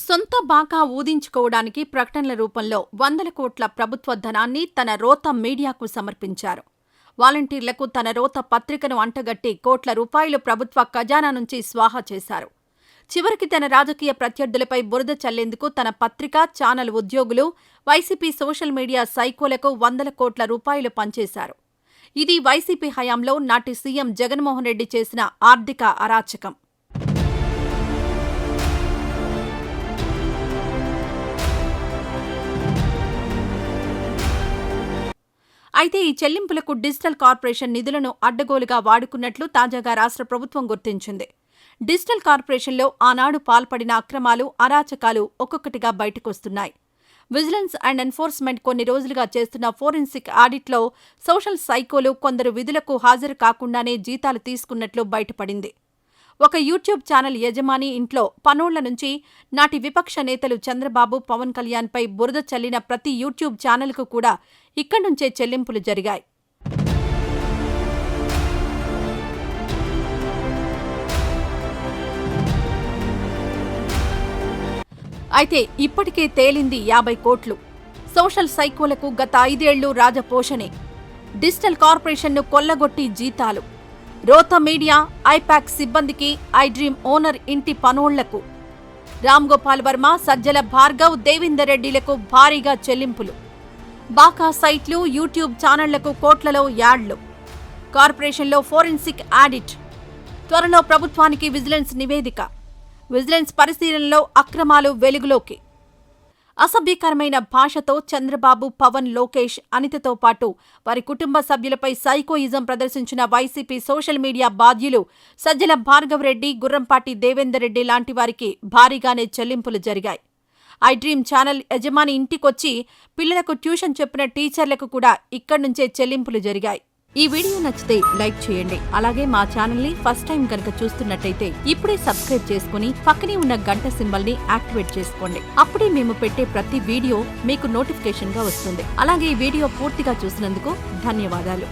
సొంత బాకా ఊదించుకోవడానికి ప్రకటనల రూపంలో 100 కోట్ల ప్రభుత్వ ధనాన్ని తన రోత మీడియాకు సమర్పించారు. వాలంటీర్లకు తన రోత పత్రికను అంటగట్టి కోట్ల రూపాయలు ప్రభుత్వ ఖజానా నుంచి స్వాహా చేశారు. చివరికి తన రాజకీయ ప్రత్యర్థులపై బురద చల్లేందుకు తన పత్రిక, ఛానల్ ఉద్యోగులు, వైసీపీ సోషల్ మీడియా సైకోలకు 100 కోట్ల రూపాయలు పంచేశారు. ఇది వైసీపీ హయాంలో నాటి సీఎం జగన్మోహన్ రెడ్డి చేసిన ఆర్థిక అరాచకం. అయితే ఈ చెల్లింపులకు డిజిటల్ కార్పొరేషన్ నిధులను అడ్డగోలుగా వాడుకున్నట్లు తాజాగా రాష్ట్ర ప్రభుత్వం గుర్తించింది. డిజిటల్ కార్పొరేషన్లో ఆనాడు పాల్పడిన అక్రమాలు, అరాచకాలు ఒక్కొక్కటిగా బయటకొస్తున్నాయి. విజిలెన్స్ అండ్ ఎన్ఫోర్స్మెంట్ కొన్ని రోజులుగా చేస్తున్న ఫోరెన్సిక్ ఆడిట్లో సోషల్ సైకోలు కొందరు విధులకు హాజరు కాకుండానే జీతాలు తీసుకున్నట్లు బయటపడింది. ఒక యూట్యూబ్ ఛానల్ యజమాని ఇంట్లో పనోళ్ల నుంచి నాటి విపక్ష నేతలు చంద్రబాబు, పవన్ కళ్యాణ్పై బురద చల్లిన ప్రతి యూట్యూబ్ ఛానల్కు కూడా ఇక్కడి నుంచే చెల్లింపులు జరిగాయి. అయితే ఇప్పటికే తేలింది 50 కోట్లు. సోషల్ సైకోలకు గత 5 ఏళ్లు రాజపోషణే. డిజిటల్ కార్పొరేషన్ను కొల్లగొట్టి జీతాలు. రోత మీడియా, ఐపాక్ సిబ్బందికి, ఐడ్రీమ్ ఓనర్ ఇంటి పనోళ్లకు, రామ్ గోపాల్ వర్మ, సజ్జల భార్గవ్, దేవేందర్ రెడ్డిలకు భారీగా చెల్లింపులు. బాకా సైట్లు, యూట్యూబ్ ఛానళ్లకు కోట్లలో యాడ్లు. కార్పొరేషన్లో ఫోరెన్సిక్ ఆడిట్. త్వరలో ప్రభుత్వానికి విజిలెన్స్ నివేదిక. విజిలెన్స్ పరిశీలనలో అక్రమాలు వెలుగులోకి. అసభ్యకరమైన భాషతో చంద్రబాబు, పవన్, లోకేష్, అనితతో పాటు వారి కుటుంబ సభ్యులపై సైకోయిజం ప్రదర్శించిన వైసీపీ సోషల్ మీడియా బాధ్యులు సజ్జల భార్గవ్ రెడ్డి, గుర్రంపాటి దేవేందర్ రెడ్డి లాంటి వారికి భారీగానే చెల్లింపులు జరిగాయి. ఐడ్రీమ్ ఛానల్ యజమాని ఇంటికొచ్చి పిల్లలకు ట్యూషన్ చెప్పిన టీచర్లకు కూడా ఇక్కడి నుంచే చెల్లింపులు జరిగాయి. ఈ వీడియో నచ్చితే లైక్ చేయండి. అలాగే మా ఛానల్ని ఫస్ట్ టైం కనుక చూస్తున్నట్టయితే ఇప్పుడే సబ్స్క్రైబ్ చేసుకుని పక్కనే ఉన్న గంట సింబల్ని యాక్టివేట్ చేసుకోండి. అప్పుడే మేము పెట్టే ప్రతి వీడియో మీకు నోటిఫికేషన్గా వస్తుంది. అలాగే ఈ వీడియో పూర్తిగా చూసినందుకు ధన్యవాదాలు.